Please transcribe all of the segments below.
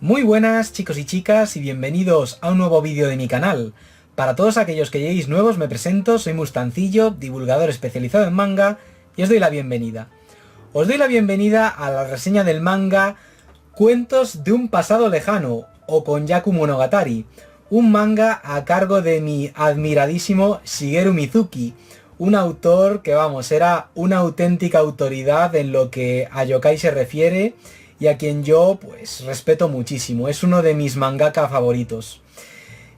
Muy buenas chicos y chicas y bienvenidos a un nuevo vídeo de mi canal. Para todos aquellos que lleguéis nuevos me presento, soy Mustancillo, divulgador especializado en manga y os doy la bienvenida. Os doy la bienvenida a la reseña del manga Cuentos de un pasado lejano o Konjaku Monogatari, un manga a cargo de mi admiradísimo Shigeru Mizuki, un autor que vamos, era una auténtica autoridad en lo que a yokai se refiere y a quien yo pues respeto muchísimo, es uno de mis mangaka favoritos.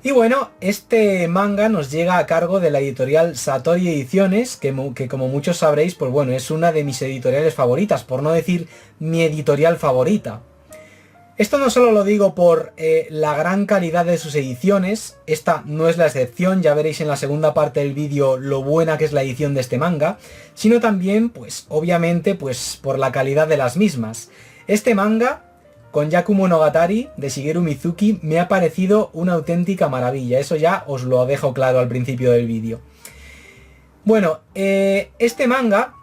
Y bueno, este manga nos llega a cargo de la editorial Satori Ediciones, que como muchos sabréis, pues bueno, es una de mis editoriales favoritas, por no decir mi editorial favorita. Esto no solo lo digo por la gran calidad de sus ediciones, esta no es la excepción, ya veréis en la segunda parte del vídeo lo buena que es la edición de este manga, sino también, pues obviamente, pues por la calidad de las mismas. Este manga, Konjaku Monogatari, de Shigeru Mizuki, me ha parecido una auténtica maravilla, eso ya os lo dejo claro al principio del vídeo. Bueno, este manga,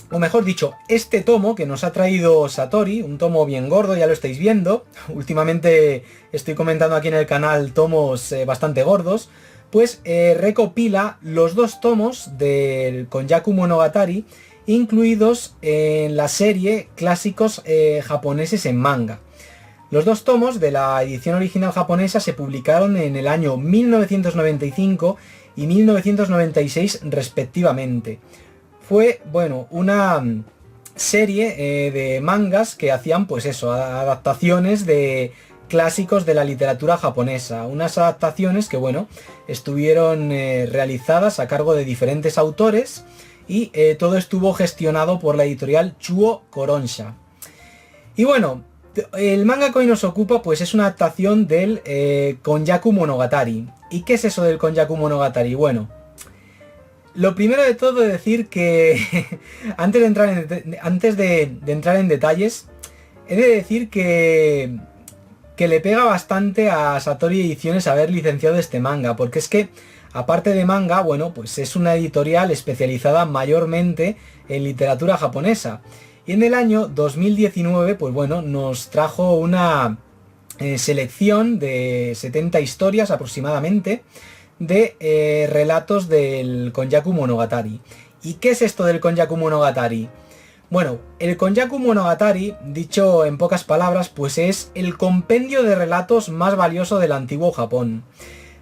o mejor dicho, este tomo que nos ha traído Satori, un tomo bien gordo, ya lo estáis viendo, últimamente estoy comentando aquí en el canal tomos bastante gordos, pues recopila los dos tomos del Konjaku Monogatari, incluidos en la serie Clásicos japoneses en manga. Los dos tomos de la edición original japonesa se publicaron en el año 1995 y 1996 respectivamente. Fue, bueno, una serie de mangas que hacían, pues eso, adaptaciones de clásicos de la literatura japonesa. Unas adaptaciones que, bueno, estuvieron realizadas a cargo de diferentes autores y todo estuvo gestionado por la editorial Chuo Koronsha. Y bueno, el manga que hoy nos ocupa pues es una adaptación del Konjaku Monogatari. ¿Y qué es eso del Konjaku Monogatari? Bueno, lo primero de todo es decir que antes de entrar en detalles, he de decir que le pega bastante a Satori Ediciones haber licenciado este manga, porque es que aparte de manga, bueno, pues es una editorial especializada mayormente en literatura japonesa. Y en el año 2019, pues bueno, nos trajo una selección de 70 historias aproximadamente de relatos del Konjaku Monogatari. ¿Y qué es esto del Konjaku Monogatari? Bueno, el Konjaku Monogatari, dicho en pocas palabras, pues es el compendio de relatos más valioso del antiguo Japón.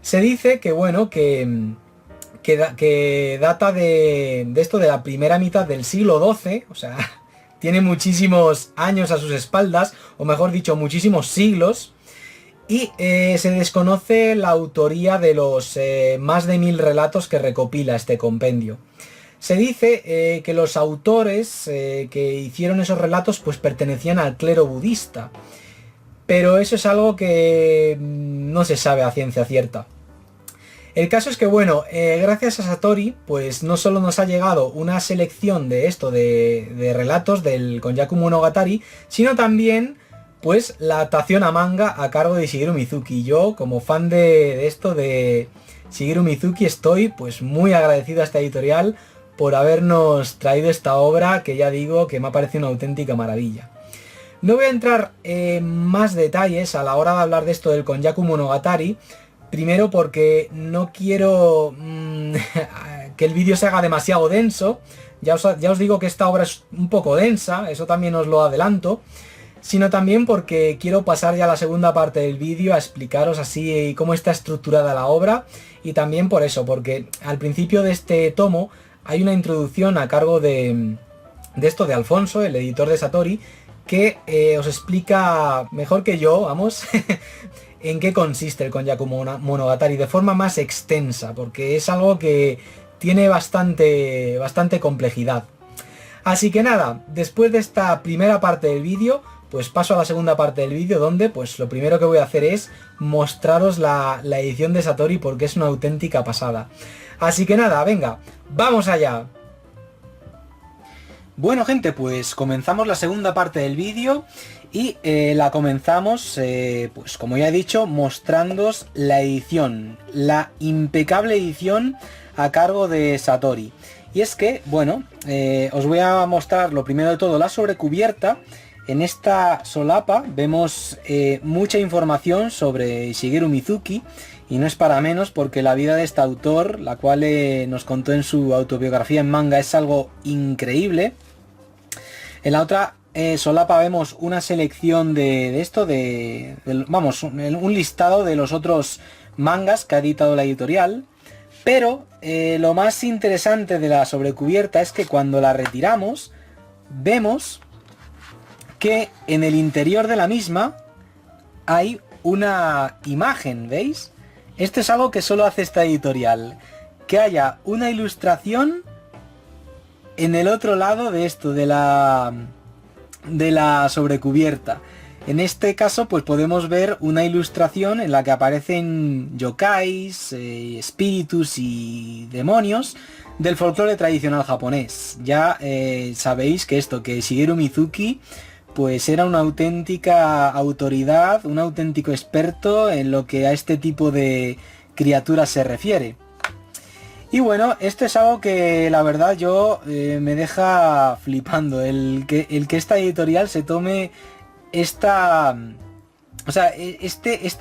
Se dice que, bueno, que data de esto de la primera mitad del siglo XII, o sea, tiene muchísimos años a sus espaldas, o mejor dicho, muchísimos siglos, y se desconoce la autoría de los más de 1000 relatos que recopila este compendio. Se dice que los autores que hicieron esos relatos pues pertenecían al clero budista, pero eso es algo que no se sabe a ciencia cierta. El caso es que, bueno, gracias a Satori, pues no solo nos ha llegado una selección de esto, de relatos del Konjaku Monogatari, sino también, pues, la adaptación a manga a cargo de Shigeru Mizuki. Yo, como fan de esto, de Shigeru Mizuki, estoy, pues, muy agradecido a esta editorial por habernos traído esta obra, que ya digo que me ha parecido una auténtica maravilla. No voy a entrar en más detalles a la hora de hablar de esto del Konjaku Monogatari. Primero porque no quiero que el vídeo se haga demasiado denso. Ya os digo que esta obra es un poco densa, eso también os lo adelanto. Sino también porque quiero pasar ya a la segunda parte del vídeo a explicaros así cómo está estructurada la obra. Y también por eso, porque al principio de este tomo hay una introducción a cargo de esto de Alfonso, el editor de Satori, que os explica mejor que yo, vamos, en qué consiste el Konjaku Monogatari de forma más extensa, porque es algo que tiene bastante complejidad. Así que nada, después de esta primera parte del vídeo, pues paso a la segunda parte del vídeo, donde pues lo primero que voy a hacer es mostraros la edición de Satori, porque es una auténtica pasada. Así que nada, venga, ¡vamos allá! Bueno gente, pues comenzamos la segunda parte del vídeo y la comenzamos, pues como ya he dicho, mostrándoos la edición, la impecable edición a cargo de Satori. Y es que, bueno, os voy a mostrar lo primero de todo la sobrecubierta, En esta solapa vemos mucha información sobre Shigeru Mizuki, y no es para menos porque la vida de este autor, la cual nos contó en su autobiografía en manga, es algo increíble. En la otra solapa vemos una selección vamos, un listado de los otros mangas que ha editado la editorial. Pero lo más interesante de la sobrecubierta es que cuando la retiramos, vemos que en el interior de la misma hay una imagen, ¿veis? Esto es algo que solo hace esta editorial, que haya una ilustración en el otro lado de esto, de la sobrecubierta. En este caso pues podemos ver una ilustración en la que aparecen yokais, espíritus y demonios del folclore tradicional japonés. Ya sabéis que Shigeru Mizuki pues era una auténtica autoridad, un auténtico experto en lo que a este tipo de criaturas se refiere. Y bueno, esto es algo que la verdad yo me deja flipando, el que esta editorial se tome este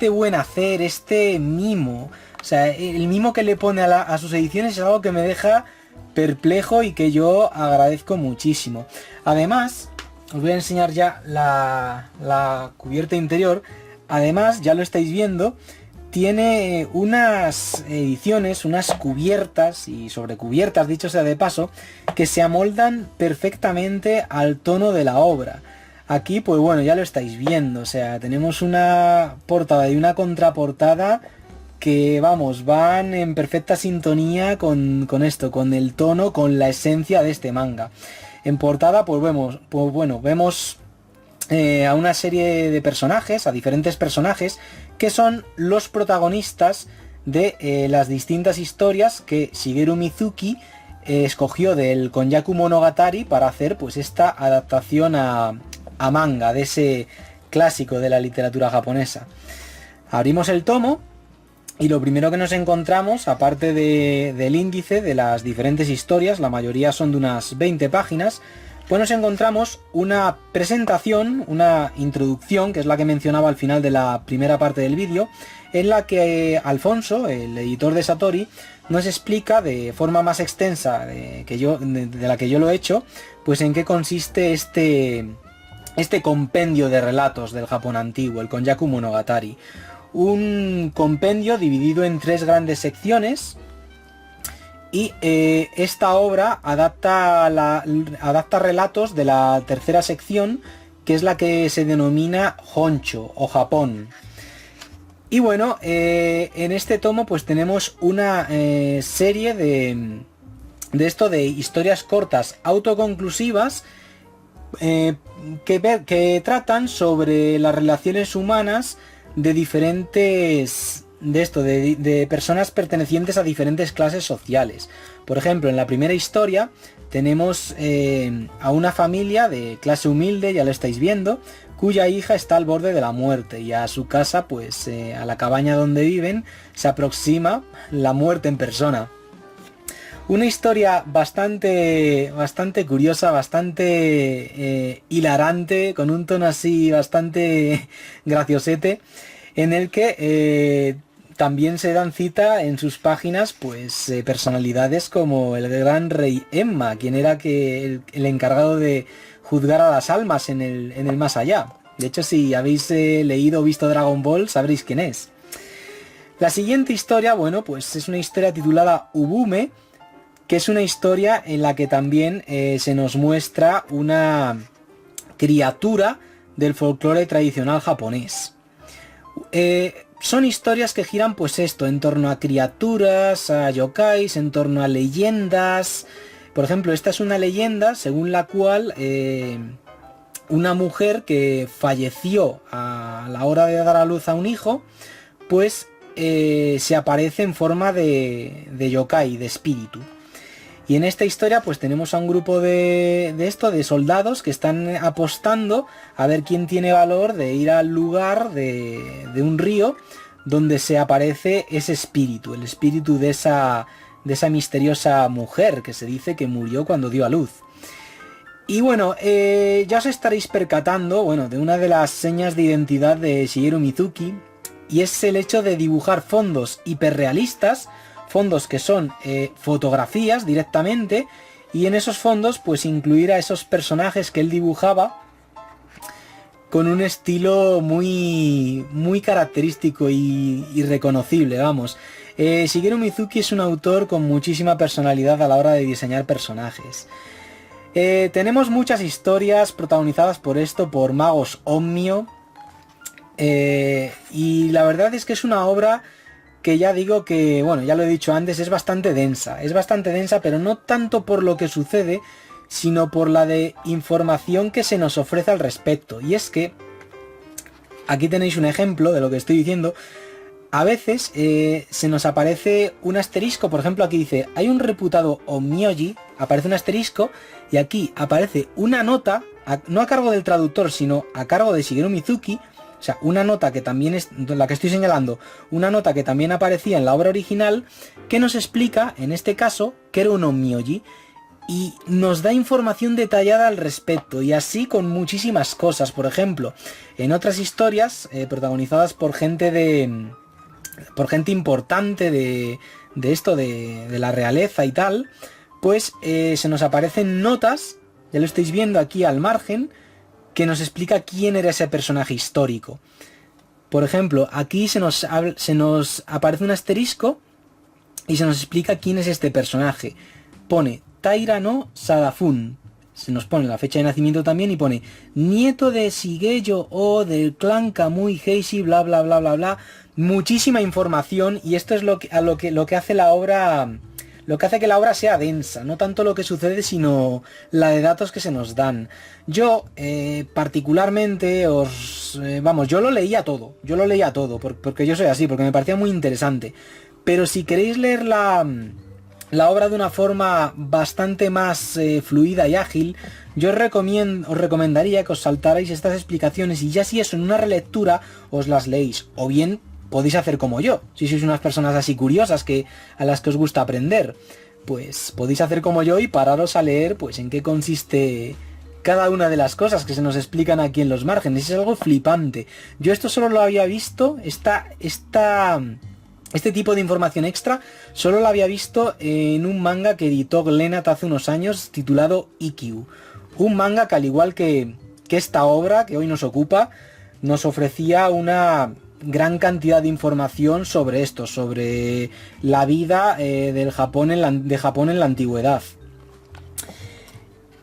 buen hacer, este mimo, o sea, el mimo que le pone a sus ediciones es algo que me deja perplejo y que yo agradezco muchísimo. Además, os voy a enseñar ya la cubierta interior. Además, ya lo estáis viendo, tiene unas ediciones, unas cubiertas y sobrecubiertas, dicho sea de paso, que se amoldan perfectamente al tono de la obra. Aquí, pues bueno, ya lo estáis viendo, o sea, tenemos una portada y una contraportada que, vamos, van en perfecta sintonía con esto, con el tono, con la esencia de este manga. En portada, pues vemos a una serie de personajes, a diferentes personajes, que son los protagonistas de las distintas historias que Shigeru Mizuki escogió del Konjaku Monogatari para hacer pues esta adaptación a manga de ese clásico de la literatura japonesa. Abrimos el tomo y lo primero que nos encontramos, aparte del índice de las diferentes historias, la mayoría son de unas 20 páginas, pues nos encontramos una presentación, una introducción, que es la que mencionaba al final de la primera parte del vídeo, en la que Alfonso, el editor de Satori, nos explica de forma más extensa de la que yo lo he hecho, pues en qué consiste este compendio de relatos del Japón antiguo, el Konjaku Monogatari. Un compendio dividido en 3 grandes secciones, y esta obra adapta relatos de la tercera sección, que es la que se denomina Honcho o Japón. Y bueno, en este tomo pues tenemos una serie de historias cortas autoconclusivas que tratan sobre las relaciones humanas de diferentes de personas pertenecientes a diferentes clases sociales. Por ejemplo, en la primera historia tenemos a una familia de clase humilde, ya lo estáis viendo, cuya hija está al borde de la muerte, y a su casa, pues a la cabaña donde viven, se aproxima la muerte en persona. Una historia bastante curiosa, bastante hilarante, con un tono así bastante graciosete, en el que también se dan cita en sus páginas pues personalidades como el gran rey Emma, quien era el encargado de juzgar a las almas en el más allá. De hecho, si habéis leído o visto Dragon Ball, sabréis quién es. La siguiente historia, bueno, pues es una historia titulada Ubume, que es una historia en la que también se nos muestra una criatura del folclore tradicional japonés. Son historias que giran pues en torno a criaturas, a yokais, en torno a leyendas. Por ejemplo, esta es una leyenda según la cual una mujer que falleció a la hora de dar a luz a un hijo, pues se aparece en forma de yokai, de espíritu. Y en esta historia pues tenemos a un grupo de soldados que están apostando a ver quién tiene valor de ir al lugar de un río donde se aparece ese espíritu, el espíritu de esa misteriosa mujer que se dice que murió cuando dio a luz. Y bueno, ya os estaréis percatando, bueno, de una de las señas de identidad de Shigeru Mizuki, y es el hecho de dibujar fondos hiperrealistas, fondos que son fotografías directamente, y en esos fondos pues incluir a esos personajes que él dibujaba con un estilo muy característico y reconocible, vamos. Shigeru Mizuki es un autor con muchísima personalidad a la hora de diseñar personajes. Tenemos muchas historias protagonizadas por magos Onmyo, y la verdad es que es una obra que ya digo que, bueno, ya lo he dicho antes, es bastante densa, pero no tanto por lo que sucede, sino por la de información que se nos ofrece al respecto. Y es que, aquí tenéis un ejemplo de lo que estoy diciendo. A veces se nos aparece un asterisco, por ejemplo aquí dice, hay un reputado Onmyoji, aparece un asterisco, y aquí aparece una nota, no a cargo del traductor, sino a cargo de Shigeru Mizuki, o sea, una nota que también es, la que estoy señalando, una nota que también aparecía en la obra original, que nos explica, en este caso, que era un Onmyoji, y nos da información detallada al respecto, y así con muchísimas cosas. Por ejemplo, en otras historias protagonizadas por gente importante de la realeza y tal, pues se nos aparecen notas, ya lo estáis viendo aquí al margen, que nos explica quién era ese personaje histórico. Por ejemplo, aquí se nos aparece un asterisco y se nos explica quién es este personaje. Pone Taira no Sadafun. Se nos pone la fecha de nacimiento también y pone nieto de Shigeyo o del clan Kamui Heishi, bla bla bla bla bla. Muchísima información, y esto es lo que hace la obra, lo que hace que la obra sea densa, no tanto lo que sucede, sino la de datos que se nos dan. Yo particularmente yo lo leía todo, porque yo soy así, porque me parecía muy interesante. Pero si queréis leer la obra de una forma bastante más fluida y ágil, yo os recomendaría que os saltarais estas explicaciones y ya si eso en una relectura os las leéis, o bien podéis hacer como yo, si sois unas personas así curiosas a las que os gusta aprender, pues podéis hacer como yo y pararos a leer pues en qué consiste cada una de las cosas que se nos explican aquí en los márgenes. Es algo flipante. Yo esto solo lo había visto, este tipo de información extra solo la había visto en un manga que editó Glenat hace unos años titulado Ikkyu. Un manga que, al igual que esta obra que hoy nos ocupa, nos ofrecía una gran cantidad de información sobre esto, sobre la vida de Japón en la antigüedad.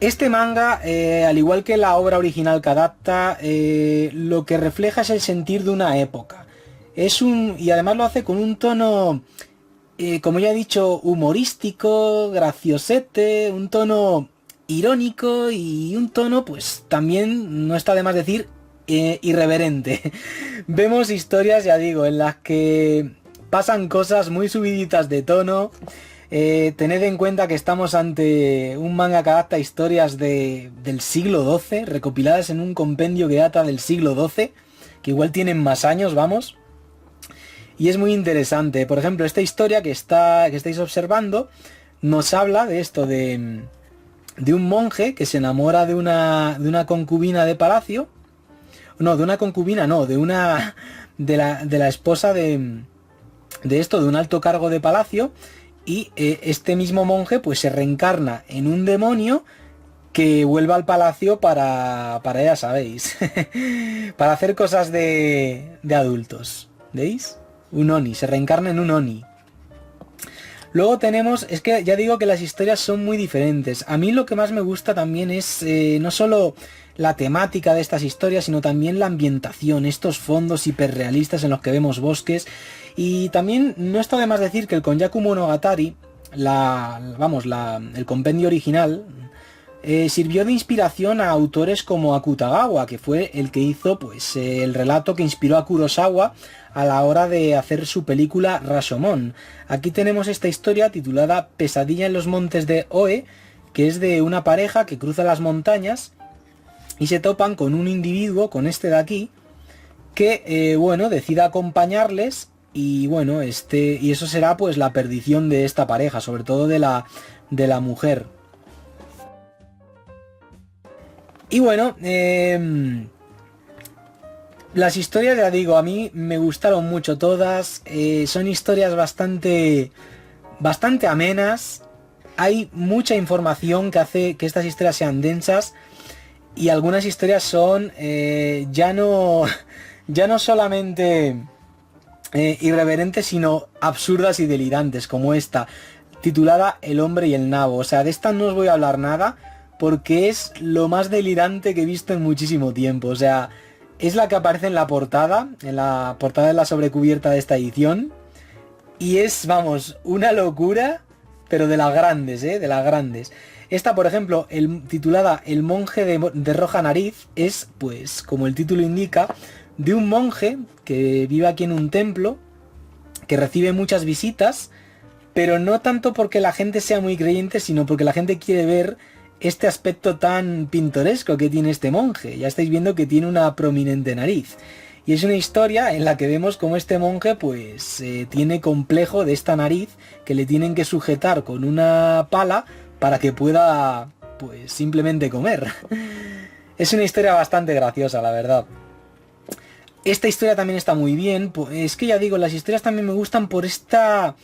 Este manga, al igual que la obra original que adapta, lo que refleja es el sentir de una época. Y además lo hace con un tono, como ya he dicho, humorístico, graciosete, un tono irónico y un tono, pues también, no está de más decir, irreverente. Vemos historias, ya digo, en las que pasan cosas muy subiditas de tono. Tened en cuenta que estamos ante un manga que adapta historias del siglo XII, recopiladas en un compendio que data del siglo XII, que igual tienen más años, vamos. Y es muy interesante. Por ejemplo, esta historia que estáis observando nos habla de esto, de un monje que se enamora de una concubina de palacio. No, de una concubina, no, de la esposa de un alto cargo de palacio. Y este mismo monje pues se reencarna en un demonio que vuelve al palacio para ya sabéis, para hacer cosas de adultos. ¿Veis? Un Oni, se reencarna en un Oni. Luego tenemos, es que ya digo que las historias son muy diferentes. A mí lo que más me gusta también es no solo la temática de estas historias, sino también la ambientación, estos fondos hiperrealistas en los que vemos bosques. Y también no está de más decir que el Konjaku Monogatari, el compendio original, sirvió de inspiración a autores como Akutagawa, que fue el que hizo pues el relato que inspiró a Kurosawa a la hora de hacer su película Rashomon. Aquí tenemos esta historia titulada Pesadilla en los montes de Oe, que es de una pareja que cruza las montañas y se topan con un individuo, con este de aquí, que decide acompañarles, y bueno, y eso será pues la perdición de esta pareja, sobre todo de la mujer. Y bueno, las historias, ya digo, a mí me gustaron mucho todas. Son historias bastante amenas. Hay mucha información que hace que estas historias sean densas. Y algunas historias son ya no solamente irreverentes, sino absurdas y delirantes, como esta, titulada El hombre y el nabo. O sea, de esta no os voy a hablar nada, porque es lo más delirante que he visto en muchísimo tiempo. O sea, es la que aparece en la portada de la sobrecubierta de esta edición. Y es, vamos, una locura, pero de las grandes, de las grandes. Esta, por ejemplo, titulada El monje de roja nariz, es, pues, como el título indica, de un monje que vive aquí en un templo, que recibe muchas visitas, pero no tanto porque la gente sea muy creyente, sino porque la gente quiere ver este aspecto tan pintoresco que tiene este monje. Ya estáis viendo que tiene una prominente nariz. Y es una historia en la que vemos cómo este monje pues tiene complejo de esta nariz, que le tienen que sujetar con una pala para que pueda pues simplemente comer. Es una historia bastante graciosa, la verdad. Esta historia también está muy bien. Es que ya digo, las historias también me gustan por esta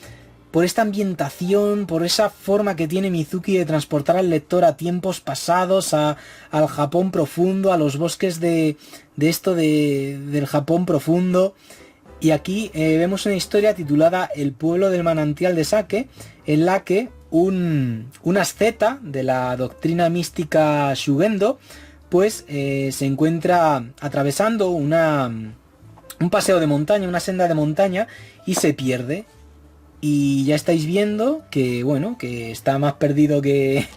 ambientación, por esa forma que tiene Mizuki de transportar al lector a tiempos pasados, al Japón profundo, a los bosques del Japón profundo. Y aquí vemos una historia titulada El pueblo del manantial de Sake, en la que un asceta de la doctrina mística Shugendo pues se encuentra atravesando un paseo de montaña, una senda de montaña, y se pierde. Y ya estáis viendo que, bueno, que está más perdido que...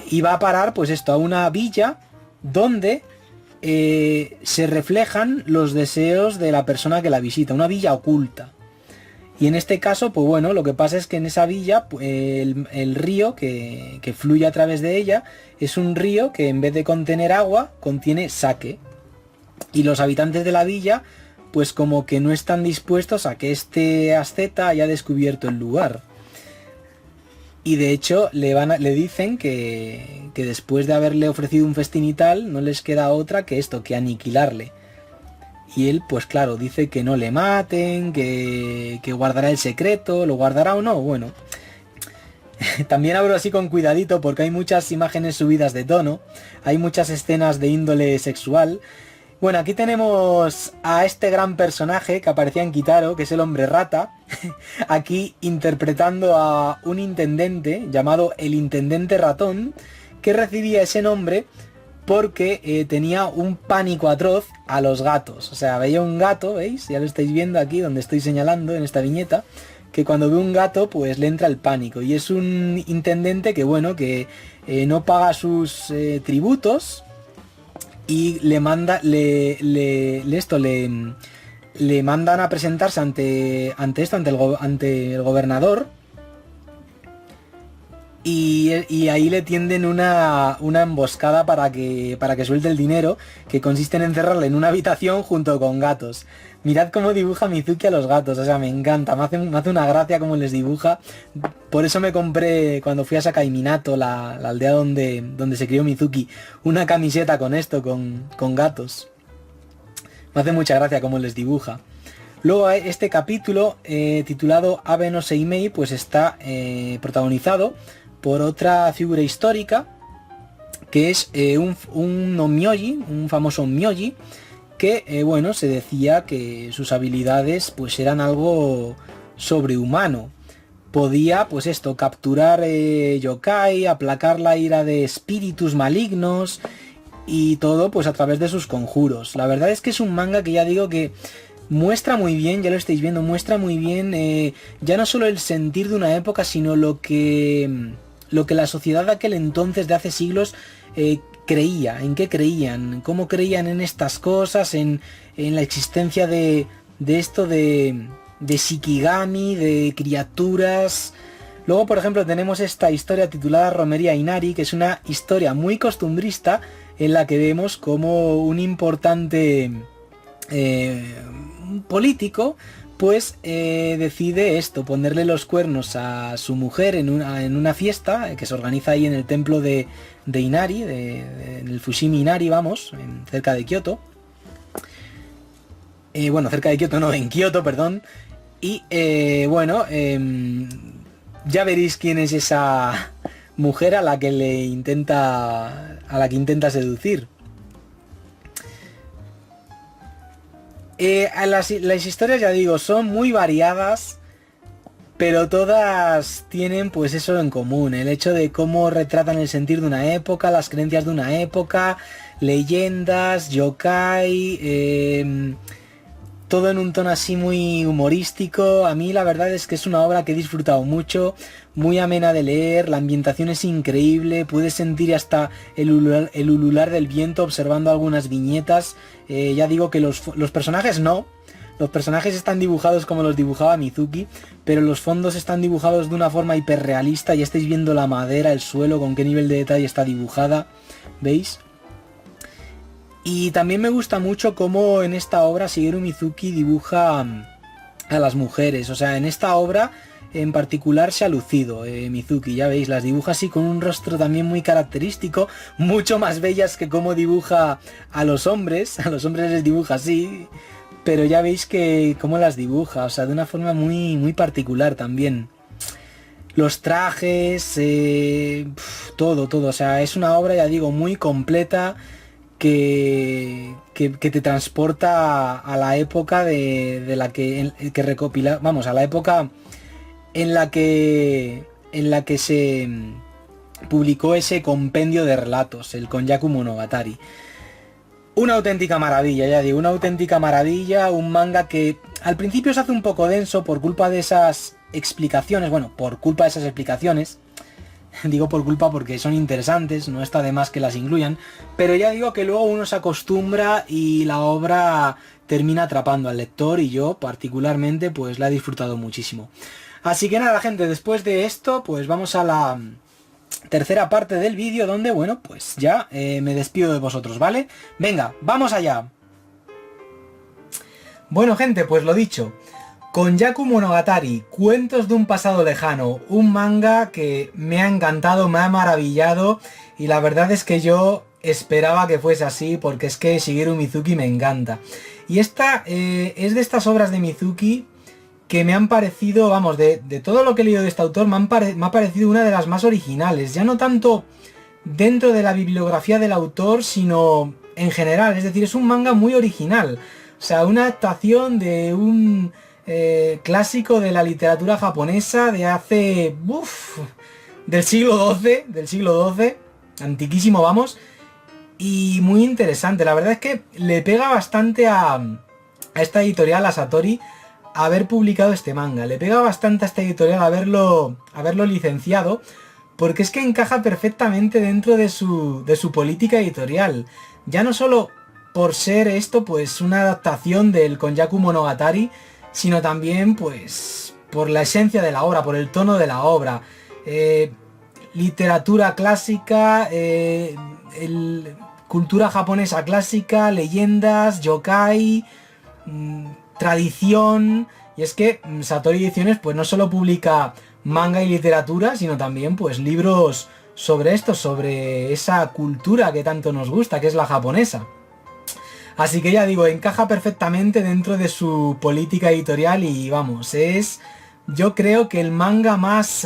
Y va a parar, pues esto, a una villa donde se reflejan los deseos de la persona que la visita, una villa oculta. Y en este caso, pues bueno, lo que pasa es que en esa villa pues, el río que fluye a través de ella es un río que en vez de contener agua, contiene sake. Y los habitantes de la villa pues como que no están dispuestos a que este asceta haya descubierto el lugar. Y de hecho le dicen que después de haberle ofrecido un festín y tal, no les queda otra que esto, que aniquilarle. Y él, pues claro, dice que no le maten, que guardará el secreto, lo guardará o no, bueno. También hablo así con cuidadito porque hay muchas imágenes subidas de tono, hay muchas escenas de índole sexual. Bueno, aquí tenemos a este gran personaje que aparecía en Kitaro, que es el hombre rata, aquí interpretando a un intendente llamado el intendente ratón, que recibía ese nombre porque tenía un pánico atroz a los gatos. O sea, veía un gato, ¿veis? Ya lo estáis viendo aquí donde estoy señalando en esta viñeta, que cuando ve un gato pues le entra el pánico. Y es un intendente que, bueno, que no paga sus tributos y le mandan a presentarse ante el gobernador. Y ahí le tienden una emboscada para que suelte el dinero, que consiste en encerrarle en una habitación junto con gatos. Mirad cómo dibuja Mizuki a los gatos, o sea, me encanta, me hace una gracia cómo les dibuja. Por eso me compré, cuando fui a Sakai Minato, la aldea donde se crió Mizuki, una camiseta con esto, con gatos. Me hace mucha gracia cómo les dibuja. Luego este capítulo, titulado Abe no Seimei, pues está protagonizado por otra figura histórica, que es un onmyoji, un famoso onmyoji, que bueno, se decía que sus habilidades pues eran algo sobrehumano. Podía, pues esto, capturar yokai, aplacar la ira de espíritus malignos y todo pues a través de sus conjuros. La verdad es que es un manga que ya digo que muestra muy bien, ya lo estáis viendo, muestra muy bien ya no solo el sentir de una época, sino lo que la sociedad de aquel entonces, de hace siglos, creía, en qué creían, cómo creían en estas cosas, en la existencia de esto de Shikigami, de criaturas. Luego, por ejemplo, tenemos esta historia titulada Romería Inari, que es una historia muy costumbrista en la que vemos como un importante político pues decide esto, ponerle los cuernos a su mujer en una fiesta que se organiza ahí en el templo de Inari, en el Fushimi Inari, vamos, cerca de Kioto. Bueno, cerca de Kioto no, en Kioto, perdón. Y bueno, ya veréis quién es esa mujer a la que intenta seducir. Las historias, ya digo, son muy variadas, pero todas tienen pues eso en común, el hecho de cómo retratan el sentir de una época, las creencias de una época, leyendas, yokai, todo en un tono así muy humorístico. A mí la verdad es que es una obra que he disfrutado mucho, muy amena de leer, la ambientación es increíble, puedes sentir hasta el ulular del viento observando algunas viñetas. Ya digo que los personajes no, los personajes están dibujados como los dibujaba Mizuki, pero los fondos están dibujados de una forma hiperrealista, ya estáis viendo la madera, el suelo, con qué nivel de detalle está dibujada, ¿veis? Y también me gusta mucho cómo en esta obra Shigeru Mizuki dibuja a las mujeres. O sea, en esta obra en particular se ha lucido Mizuki, ya veis, las dibuja así con un rostro también muy característico, mucho más bellas que cómo dibuja a los hombres les dibuja así, pero ya veis que cómo las dibuja, o sea, de una forma muy, muy particular también. Los trajes, todo, o sea, es una obra, ya digo, muy completa, que te transporta a la época de la que recopila, vamos, a la época en la que se publicó ese compendio de relatos, el Konjaku Monogatari. Una auténtica maravilla, ya digo, una auténtica maravilla, un manga que al principio se hace un poco denso por culpa de esas explicaciones, bueno, por culpa de esas explicaciones. Digo por culpa porque son interesantes, no está de más que las incluyan, pero ya digo que luego uno se acostumbra y la obra termina atrapando al lector, y yo particularmente pues la he disfrutado muchísimo. Así que nada, gente, después de esto pues vamos a la tercera parte del vídeo, donde bueno, pues ya me despido de vosotros, ¿vale? Venga, vamos allá. Bueno, gente, pues lo dicho, Konjaku Monogatari, Cuentos de un pasado lejano, un manga que me ha encantado, me ha maravillado, y la verdad es que yo esperaba que fuese así, porque es que Shigeru Mizuki me encanta. Y esta es de estas obras de Mizuki que me han parecido, vamos, de todo lo que he leído de este autor, me ha parecido una de las más originales, ya no tanto dentro de la bibliografía del autor, sino en general, es decir, es un manga muy original, o sea, una adaptación de un clásico de la literatura japonesa de hace... del siglo XII, antiquísimo, vamos, y muy interesante. La verdad es que le pega bastante a esta editorial, a Satori, haber publicado este manga. Le pega bastante a esta editorial haberlo licenciado, porque es que encaja perfectamente dentro de su política editorial. Ya no solo por ser esto pues una adaptación del Konjaku Monogatari, sino también pues por la esencia de la obra, por el tono de la obra. Literatura clásica, cultura japonesa clásica, leyendas, yokai, tradición. Y es que Satori Ediciones pues no solo publica manga y literatura, sino también pues libros sobre esto, sobre esa cultura que tanto nos gusta, que es la japonesa. Así que ya digo, encaja perfectamente dentro de su política editorial y vamos, es yo creo que el manga más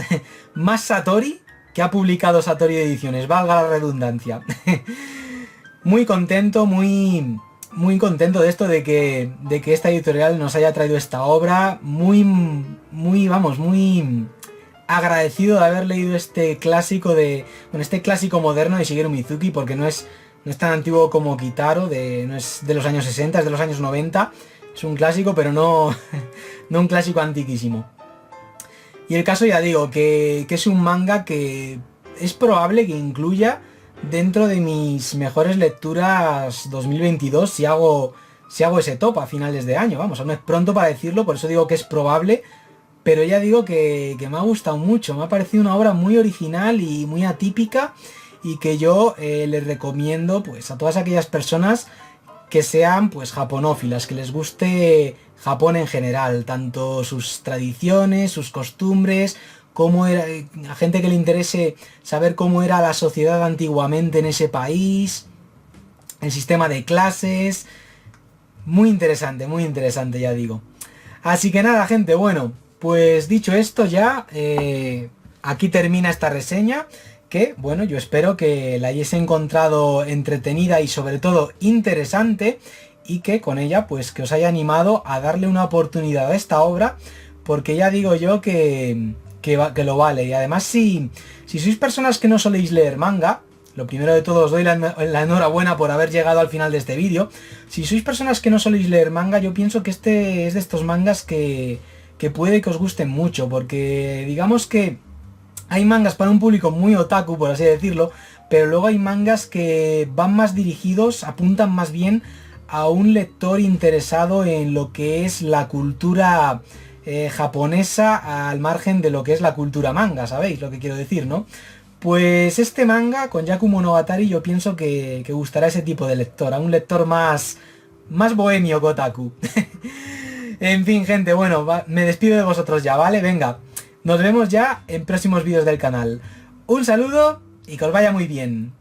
Satori que ha publicado Satori Ediciones, valga la redundancia. Muy contento, muy contento de esto, de que esta editorial nos haya traído esta obra, muy agradecido de haber leído este clásico este clásico moderno de Shigeru Mizuki, porque no es tan antiguo como Kitaro, no es de los años 60, es de los años 90, es un clásico, pero no un clásico antiquísimo. Y el caso, ya digo, que es un manga que es probable que incluya dentro de mis mejores lecturas 2022 si hago ese top a finales de año. Vamos, aún no es pronto para decirlo, por eso digo que es probable, pero ya digo que me ha gustado mucho, me ha parecido una obra muy original y muy atípica, y que yo les recomiendo pues a todas aquellas personas que sean pues japonófilas, que les guste Japón en general, tanto sus tradiciones, sus costumbres, cómo era, a gente que le interese saber cómo era la sociedad antiguamente en ese país, el sistema de clases. Muy interesante, ya digo. Así que nada, gente, bueno, pues dicho esto ya, aquí termina esta reseña, que, bueno, yo espero que la hayáis encontrado entretenida y sobre todo interesante, y que con ella, pues, que os haya animado a darle una oportunidad a esta obra, porque ya digo yo que lo vale. Y además, si sois personas que no soléis leer manga, lo primero de todo os doy la enhorabuena por haber llegado al final de este vídeo. Si sois personas que no soléis leer manga, yo pienso que este es de estos mangas que puede que os gusten mucho, porque digamos que hay mangas para un público muy otaku, por así decirlo, pero luego hay mangas que van más dirigidos, apuntan más bien a un lector interesado en lo que es la cultura japonesa, al margen de lo que es la cultura manga, ¿sabéis lo que quiero decir, no? Pues este manga, con Yaku Monogatari, yo pienso que gustará a ese tipo de lector, a un lector más bohemio que otaku. En fin, gente, bueno, me despido de vosotros ya, ¿vale? Venga, nos vemos ya en próximos vídeos del canal. Un saludo y que os vaya muy bien.